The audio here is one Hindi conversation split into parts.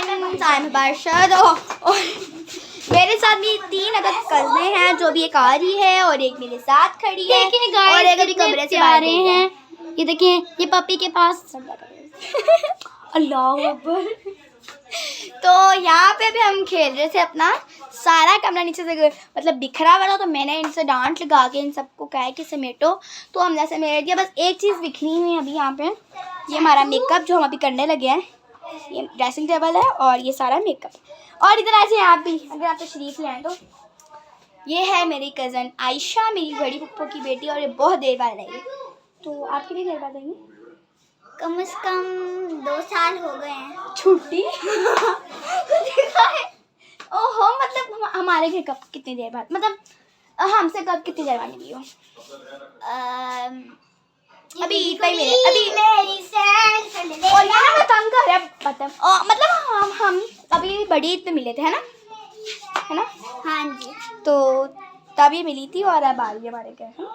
और मेरे साथ भी 3 अदद कज़ने हैं, जो भी एक आ रही है और एक मेरे साथ खड़ी है और एक अभी कमरे से आ रहे हैं। ये देखिए, ये पपी के पास अल्लाह अकबर। तो यहाँ पे भी हम खेल रहे थे, अपना सारा कमरा नीचे से मतलब बिखरा हुआ था, तो मैंने इनसे डांट लगा के इन सबको कहा कि समेटो, तो हमने समेट दिया। बस एक चीज़ बिखरी हुई है अभी यहाँ पे, ये हमारा मेकअप जो हम अभी करने लगे हैं। ये ड्रेसिंग टेबल है और ये सारा मेकअप। और इधर ऐसे आप भी अगर आप तशरीफ ले आए तो ये है मेरी कज़न आयशा, मेरी बड़ी पप्पो की बेटी, और ये बहुत देर बाद आई। तो आप कितनी देर बाद आई? कम से कम 2 साल हो गए हैं। छुट्टी ओहो, मतलब हमारे घर कब कितनी देर बाद, मतलब हमसे कब कितनी देर बाद मिली हो? अभी मेरी और यहाँ मैं तंग कर रहा मतलब हम अभी बड़ी ईद पे मिले थे, है ना? हाँ जी। तो तभी मिली थी और अब आ रही है हमारे घर।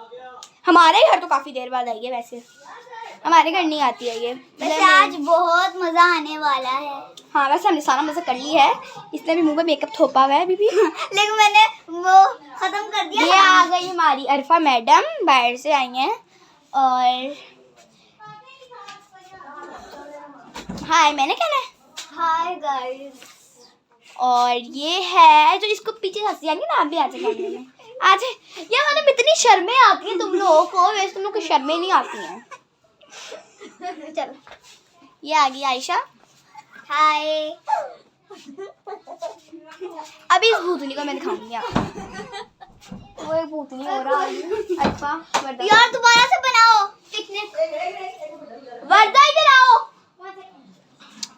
हमारे घर तो काफ़ी देर बाद आई है, वैसे हमारे घर नहीं आती है ये। वैसे आज बहुत मज़ा आने वाला है। हाँ, वैसे हमने सारा मज़ा कर ली है। इसने भी मुंह पे मेकअप थोपा हुआ है अभी भी लेकिन मैंने वो ख़त्म कर दिया। ये आ गई हमारी अरफा मैडम, बाहर से आई हैं। और हाय मैंने कहना है हाय गाइस। और ये है जो इसको पीछे हंसी आएंगी ना, आप भी आ जाए कैमरे में आ जाए। यार मतलब इतनी शर्में आती हैं तुम लोगों को, वैसे तुम लोग को शर्में नहीं आती हैं। चलो, ये आ गई आयशा। हाय। अभी इस भूतनी को मैं दिखाऊंगी आपको। वो एक भूतनी हो रहा है अरफा। यार दोबारा से बनाओ। वर्दा इधर आओ,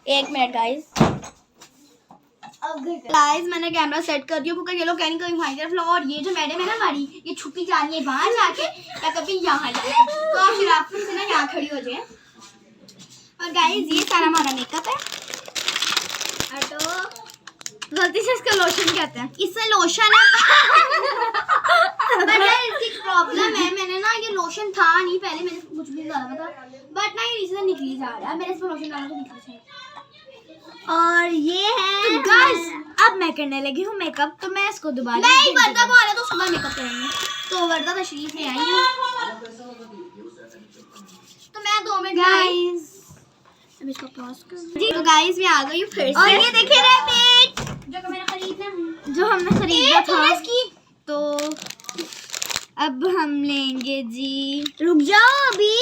1 मिनट गाइस मैंने कैमरा सेट कर दिया क्योंकि ये लोग कहीं कहीं हमारी तरफ लगा। और ये जो मैडम है ना हमारी, ये छुपी जा रही है बाहर जाके या कभी यहाँ जाके, तो आप फिर आप से ना यहाँ खड़ी हो जाए। और गाइस ये सारा हमारा मेकअप है। गलती से इसका लोशन कहते हैं, इससे लोशन है बट इसकी प्रॉब्लम है, मैंने ना ये लोशन था नहीं पहले, मैंने कुछ भी डाला था बट ना ये इससे निकली जा रहा है। मैंने इस पर लोशन डाला तो निकल जाएगा। और ये है तो गाइस अब मैं करने लगी हूँ मेकअप, तो मैं इसको दोबारा नहीं, वर्दा को आने तो सुबह मेकअप करेंगे। तो वर्दा तशरीफ ले आई है, तो मैं 2 मिनट गाइस अब इसको पॉज कर जी। तो गाइस मैं आ गई हूँ फिर से। और ये देखिए रैबिट जो मैंने खरीदना, जो हमने खरीदा था। इसकी तो अब हम लेंगे जी, रुक जाओ अभी।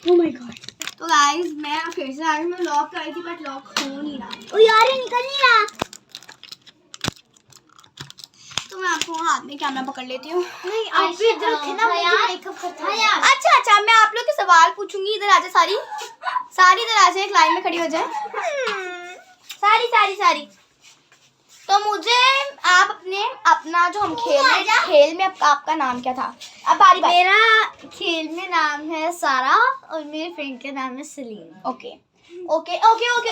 Oh my God. तो गाइस मैं फिर से आ गई, मैं लॉक कर रही थी बट लॉक हो नहीं रहा। ओ यार ये निकल नहीं रहा। तो मैं आपको हाथ में कैमरा पकड़ लेती हूँ। नहीं आप भी इधर रखे ना, मुझे मेकअप करना है यार। अच्छा मैं आप लोग के सवाल पूछूंगी, इधर आ जाए सारी इधर आ जाए, एक लाइन में खड़ी हो जाए सारी। तो मुझे आप अपना जो हम खेल में आपका नाम क्या था? अब बारी मेरा खेल में नाम है सारा और मेरे फ्रेंड का नाम है सलीम। ओके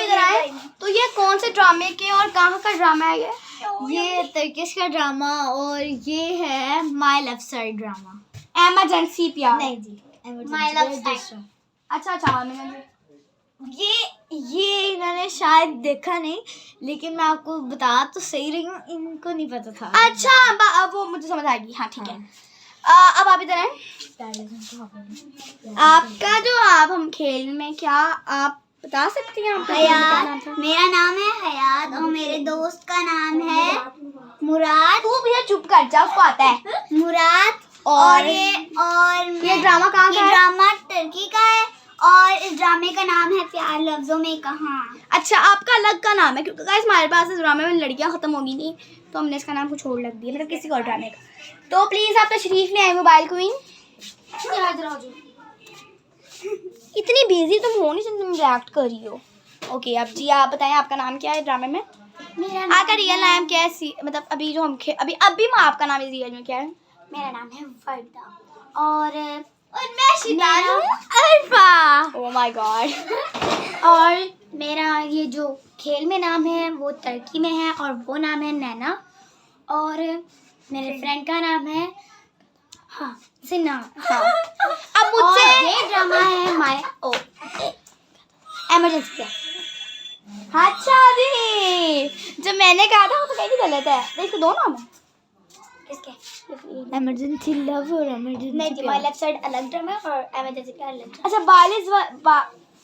इधर आए। तो ये कौन से ड्रामे के और कहाँ का ड्रामा है ये तर्किश का ड्रामा और ये है my love story drama. Emergency प्यार? नहीं जी, माय लव स्टोरी। अच्छा ये इन्होंने शायद देखा नहीं, लेकिन मैं आपको बता तो सही रही हूँ, इनको नहीं पता था। अच्छा अब वो मुझे समझ आएगी। हाँ ठीक है। अब आप इधर हैं। आपका जो आप हम खेल में क्या आप बता सकती हैं? आपका हयात, मेरा नाम है हयात और मेरे दोस्त का नाम है मुराद। तू भैया चुप कर जा, उसको आता है मुराद। और ये ड्रामा कहाँ का है? ड्रामा टर्की का है और इस ड्रामे का नाम है प्यार लफ्जों में कहाँ। अच्छा आपका अलग का नाम है, क्योंकि गाइस हमारे पास इस ड्रामे में लड़कियां खत्म होगी नहीं, तो हमने इसका नाम कुछ और लग दिया, मतलब किसी और ड्रामे का। तो प्लीज आप तशरीफ ले आए मोबाइल क्वीन। इतनी बिजी तुम हो नहीं, तुम रिएक्ट कर रही हो। ओके अब जी आप बताएं आपका नाम क्या है ड्रामे में? आपका रियल नाम क्या है? मतलब अभी जो हम अभी आपका नाम रियल में क्या है? मेरा नाम है वर्दा और मैं शिदान हूँ अरफा। Oh my God. और मेरा ये जो खेल में नाम है वो टर्की में है और वो नाम है नैना और मेरे फ्रेंड का नाम है सिन्हा। अब मुझसे ये ड्रामा है माय एमरजेंसी। अच्छा जी मैंने कहा था वो तो कहीं गलत है। तो इसके दो नाम है। किसके? इमरजेंसी लव और इमरजेंसी नहीं जी, माय लेफ्ट साइड अलग ड्रम है और इमरजेंसी का अलग drum। अच्छा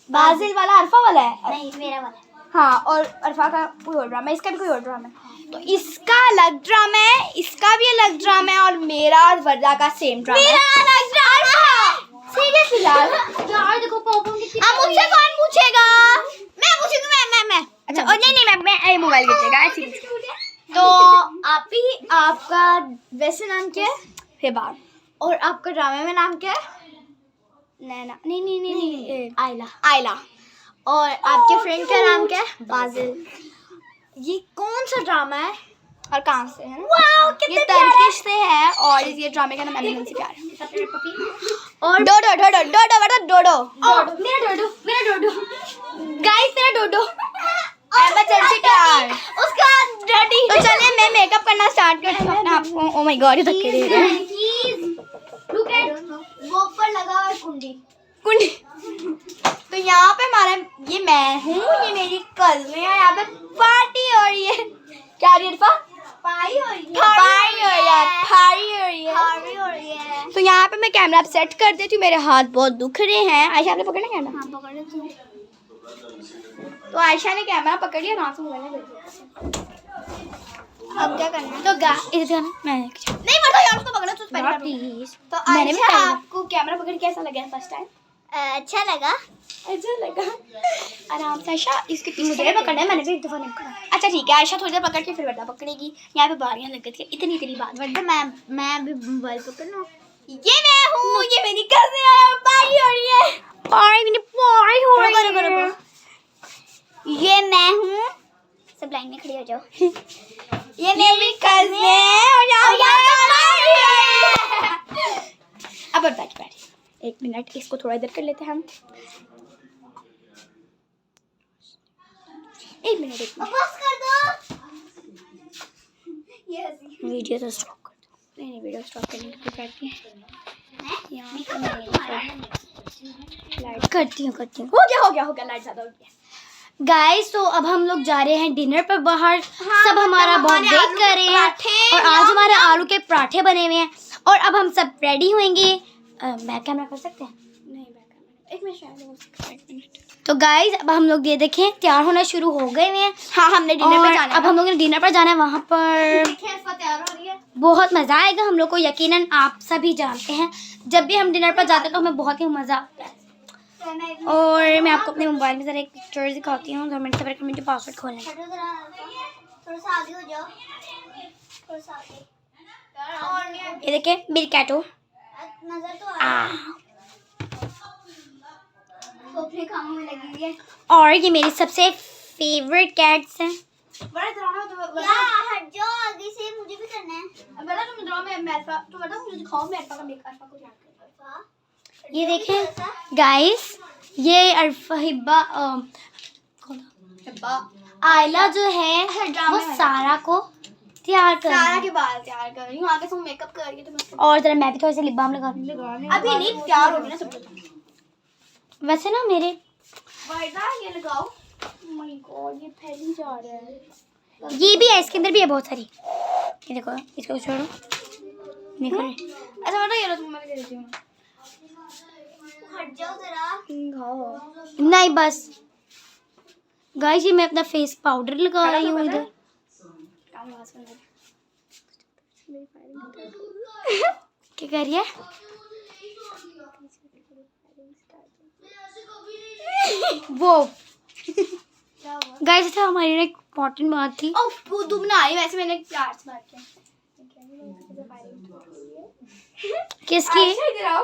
बाजिल वाला अरफा वाला है। नहीं, मेरा वाला। हाँ, और अरफा का कोई और ड्रामा है, इसका भी कोई और ड्रामा है। तो इसका अलग ड्रामा है, इसका भी अलग ड्रामा है, और मेरा और वर्दा का सेम ड्रामा है। मेरा अलग ड्रामा। सीरियसली यार देखो पॉपकॉर्न कितनी। अब मुझसे कौन पूछेगा? मैं पूछूंगी। मैं अच्छा, और नहीं मैं मोबाइल बेचेगा ऐसे। तो आपका वैसे नाम क्या है? हिबाब। और आपका ड्रामे में नाम क्या है? नैना। नहीं आयला। और आपके फ्रेंड का नाम क्या है? बाजिल। ये कौन सा ड्रामा है और कहाँ से है? ये टर्किश से है, और ये ड्रामे का नाम इमरजेंसी प्यार है। और डोडो गाइस, मेरा डोडो इमरजेंसी प्यार उसका डैडी। तो चलिए मैं मेकअप करना स्टार्ट करती हूँ अपने आप को। ओह माय गॉड, ये धक्के दे रहे हैं। लुक एट वो ऊपर लगा हुआ है कुंडी। तो यहाँ पे हमारा ये मैं हूँ, ये मेरी कज़न है, यहाँ पे पार्टी हो रही है। क्या हो रही है इरफा? पाई हो रही है। तो यहाँ पे मैं कैमरा सेट कर देती हूँ, मेरे हाथ बहुत दुख रहे हैं। आयशा आपने पकड़ना कैमरा? हाँ, पकड़ लेती हूँ। तो आयशा ने कैमरा पकड़ लिया, वहाँ से मोबाइल ले लिया। अब क्या करना है? तो इधर मैं नहीं पता यार, उसको पकड़ना तो पहले प्लीज। तो मैंने भी आयशा पहले- आपको कैमरा पकड़ के कैसा लगा फर्स्ट टाइम? अच्छा लगा। आराम से आयशा इसके पीछे मुझे पकड़ना है, मैंने भी एक दफा नहीं पकड़ा। अच्छा ठीक है, आयशा थोड़ी देर पकड़ के फिर वर्दा पकड़ेगी। यहाँ पे बारियां लग गई, इतनी बात। वरना मैं अभी मोबाइल पकड़ना। ये मैं हूँ, ये मेरी कज़न है, पारी हो रही है। पारी हो रही है। रुको। ये मैं हूँ। सब लाइन में खड़ी हो जाओ। ये मेरी कज़न है, और यहाँ पारी हो रही है। अब बैठ एक मिनट, इसको थोड़ा इधर कर लेते हैं हम। एक मिनट बस कर दो। ये वीडियो तो स्टॉप कर दो। नहीं वीडियो स्टॉप करने की करती है यहाँ लाइट करती हूँ हो गया लाइट ज़्यादा हो गया। गाइस, तो अब हम लोग जा रहे हैं डिनर पर बाहर। सब हमारा बहुत वेट कर रहे हैं, और आज हमारे आलू के पराठे बने हुए हैं, और अब हम सब रेडी होंगे। बैक कैमरा कर सकते हैं? नहीं बैक एक मिनट। तो गाइस, अब हम लोग ये देखें तैयार होना शुरू हो गए हैं। हाँ, हमने डिनर पर जाना है। अब हम लोग ने डिनर पर जाना है। वहाँ पर तैयार हो रही है, बहुत मज़ा आएगा हम लोग को। यकीनन आप सभी जानते हैं, जब भी हम डिनर पर जाते हैं तो हमें बहुत ही मज़ा आता है। और मैं आपको अपने मोबाइल में ज़रा एक पिक्चर दिखाती हूँ। 2 मिनट से पहले मुझे पासवर्ड खोलना है। थोड़ा सा आगे हो जाओ, थोड़ा सा आगे। ये देखिए मेरी कैटो। नजर तो आ खोपड़ी खामों में लगी हुई है। और ये मेरी सबसे फेवरेट कैट्स हैं। बड़ा डरावना तो या हट जाओ आगे से, मुझे भी करना है। बेटा तुम ड्रामा में अल्फा तो बेटा मुझे दिखाओ, मैं अल्फा का मेक अल्फा को याद कर। ये देखें गाइस, ये अरफा हिब्बा आयला जो है वो सारा को तैयार कर रही सारा है। के बाल तैयार कर रही हूँ, आगे से मेकअप कर रही है तो मैं और जरा मैं भी थोड़ा सा लिप बाम लगा दूँ। अभी नहीं तैयार होगी ना सब कुछ। वैसे ना मेरे वर्दा ये लगाओ। ओह माय गॉड, ये फैली जा रहा है। ये भी है, इसके अंदर भी है बहुत सारी। ये देखो, इसको छोड़ो, निकल रही। अच्छा बेटा ये लो, तुम मैं दे देती हूँ। हट जाओ जरा। नहीं बस गाइस, ये मैं अपना फेस पाउडर लगा रही हूँ इधर। क्या कर रही है? वो गाइस, अच्छा हमारी ना एक इम्पोर्टेंट बात थी। ओह तुम ना आई, वैसे मैंने प्यार से बात किया। किसकी? इधर आओ।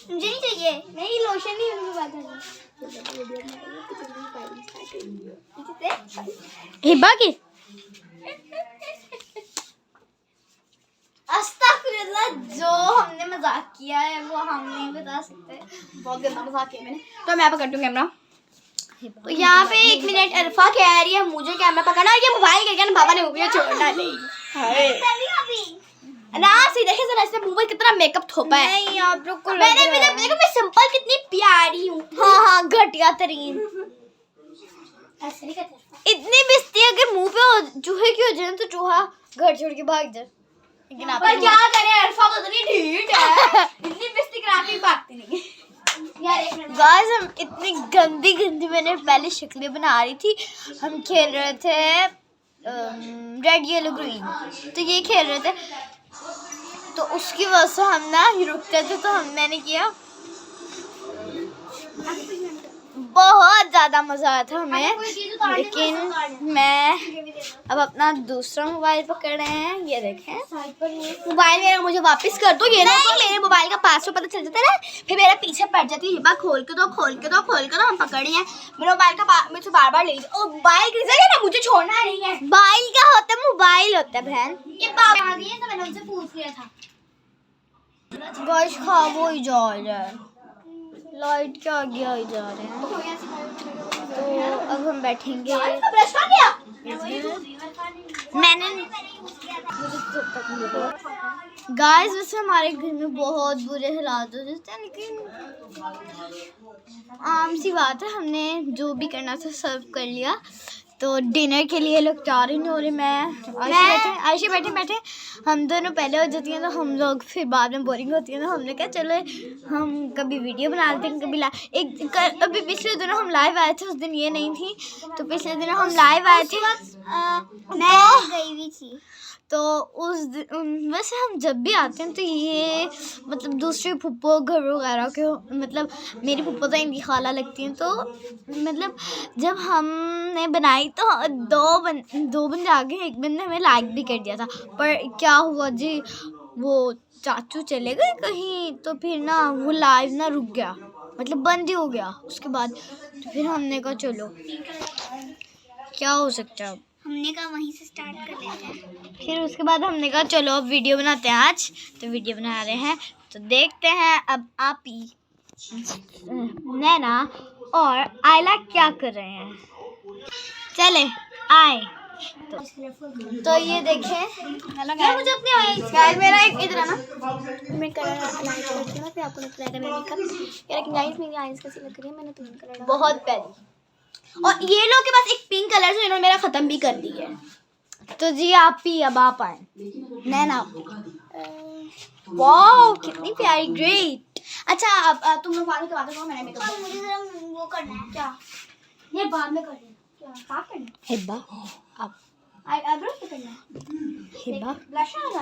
मुझे नहीं चाहिए। नहीं लोशन नहीं, उनमें बात करनी। हिब्बा की? अस्तगफिरुल्लाह, जो हमने मजाक किया है वो हम नहीं बता सकते। बहुत गंदा मजाक किया मैंने। तो मैं पकड़ दूँ कैमरा। तो यहाँ पे 1 मिनट अरफा कह रही है मुझे कैमरा पकड़ना, ये मोबाइल के क्या ना बाबा ने मुझे छोड़ना नहीं। ना सीधे से जरा इससे मुंह पर कितना मेकअप थोपा है। नहीं, आप लोग को मैंने भी देखो मैं सिंपल कितनी प्यारी हूँ। हाँ घटिया तरीन। इतनी बिस्ती अगर मुंह पे हो चूहे की हो जाए तो चूहा घर छोड़ के भाग जाए। लेकिन आप पर क्या करें, अरफा तो इतनी ढीठ है, इतनी पिस्ती करा के भागती नहीं है। यार एक मिनट, गाइस हम इतनी गंदी गंदी मैंने पहले शक्लें बना रही थी। हम खेल रहे थे रेड येलो ग्रीन, तो ये खेल रहे थे तो उसकी वजह से हम ना रुकते थे तो मैंने किया, बहुत ज़्यादा मज़ा आया था हमें। लेकिन मैं अब अपना दूसरा मोबाइल पकड़ रहे हैं, ये देखें मोबाइल मेरा मुझे वापस कर दो। ये ना तो मेरे मोबाइल का पासवर्ड पता चल जाता है, फिर मेरा पीछे पड़ जाती है, हिबा खोल के दो खोल के दो खोल के दो। हम पकड़ हैं मेरे मोबाइल का मुझे बार बार ले जाओ। मोबाइल गिर जाएगा ना, मुझे छोड़ना नहीं है। मोबाइल क्या होता है, मोबाइल होता है बहन। ये बाप आ गई है तो मैंने उनसे पूछ लिया था। गाइस खराब हो ही जा रहा है, लाइट के आगे आ ही जा रहे हैं। तो अब हम बैठेंगे। ब्रश कर लिया मैंने गाइस वैसे हमारे घर में बहुत बुरे हालात हो जाते हैं, लेकिन आम सी बात है, हमने जो भी करना था सर्व कर लिया। तो डिनर के लिए लोग तैयार ही नहीं हो रहे। मैं आयशा बैठे हम दोनों पहले हो जाती हैं तो हम लोग फिर बाद में बोरिंग होती है, तो हमने कहा चलो हम कभी वीडियो बना लेते हैं, कभी अभी पिछले दिनों हम लाइव आए थे, उस दिन ये नहीं थी, तो पिछले दिनों हम लाइव आए थे। मैं गई हुई थी तो उस दिन वैसे हम जब भी आते हैं तो ये मतलब दूसरे फुप्पो घर वगैरह के, मतलब मेरी फुप्पो तो इनकी खाला लगती हैं, तो मतलब जब हमने बनाई तो दो बंदे आ गए, एक बंदे हमें लाइक भी कर दिया था। पर क्या हुआ जी, वो चाचू चले गए कहीं, तो फिर ना वो लाइव ना रुक गया, मतलब बंद ही हो गया उसके बाद। तो फिर हमने कहा चलो क्या हो सकता है, हमने कहा वहीं से स्टार्ट कर लेते हैं। फिर उसके बाद हमने कहा चलो अब वीडियो बनाते हैं। आज तो वीडियो बना रहे हैं, तो देखते हैं अब आप ही नैना और आयला क्या कर रहे हैं। चले आए तो ये देखें। मुझे अपनी गाइस मेरा एक इधर है ना, मैं कलर अप्लाई करती हूँ ना, फिर आपको अप्लाई करना मेकअप। यार गाइस मेरी आईज कैसी लग रही है, मैंने पिंक कलर बहुत प्यारी। और ये लोग के पास एक पिंक कलर से इन्होंने मेरा खत्म भी कर दी है। तो जी आप ही अब आप आए नैना। वाओ कितनी प्यारी, ग्रेट। अच्छा अब तुम लोग बाद में करो, मैंने मेकअप और मुझे जरा वो करना है। क्या ये बाद में कर लेना, क्या साफ करना हिब्बा आप आईब्रोज पे करना हिब्बा ब्लश लगा।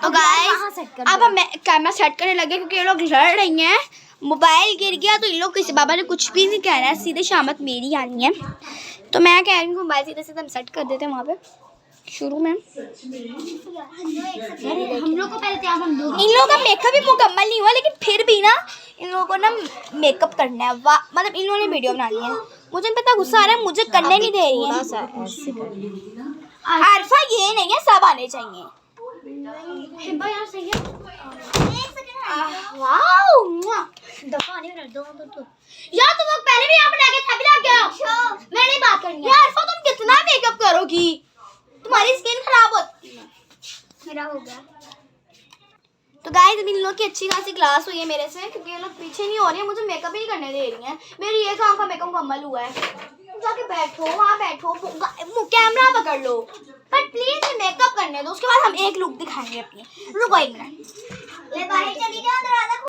तो गाइस अब हम कैमरा सेट करने लगे क्योंकि ये लोग लड़ रही हैं। मोबाइल गिर गया तो इन लोग किसी बाबा ने कुछ भी नहीं कहना है, सीधे शामत मेरी आनी है। तो मैं कह रही हूँ मोबाइल सीधे सीधे हम सेट कर देते हैं वहाँ पे शुरू में। हम लोग को पहले तैयार हम दो। इन लोगों का मेकअप भी मुकम्मल नहीं हुआ, लेकिन फिर भी ना इन लोगों को ना मेकअप करना है। मतलब इन लोगों ने वीडियो बनानी है, मुझे पता गुस्सा आ रहा है, मुझे करने नहीं दे रही है। अरफा ये नहीं है, सब आने चाहिए। यार सही है। वाओ दफा नहीं कर दो तो। यार तुम लोग पहले भी यहाँ पर लगे थे, अभी लग गए। मैं नहीं बात करनी है। यार अरफा तुम कितना मेकअप करोगी, तुम्हारी स्किन खराब होती है। मेरा हो गया। तो गाइस इन लोग की अच्छी खासी क्लास हुई है मेरे से, क्योंकि ये लोग पीछे नहीं हो रही है, मुझे मेकअप ही नहीं करने दे रही हैं। मेरी ये काम का मेकअप मुकम्मल हुआ है। जाके बैठो वहाँ बैठो, कैमरा पकड़ लो, पर प्लीज मेकअप करने दो, उसके बाद हम एक लुक दिखाएंगे अपनी। रुको एक मिनट। ले बाहर चली जाओ, दरवाजा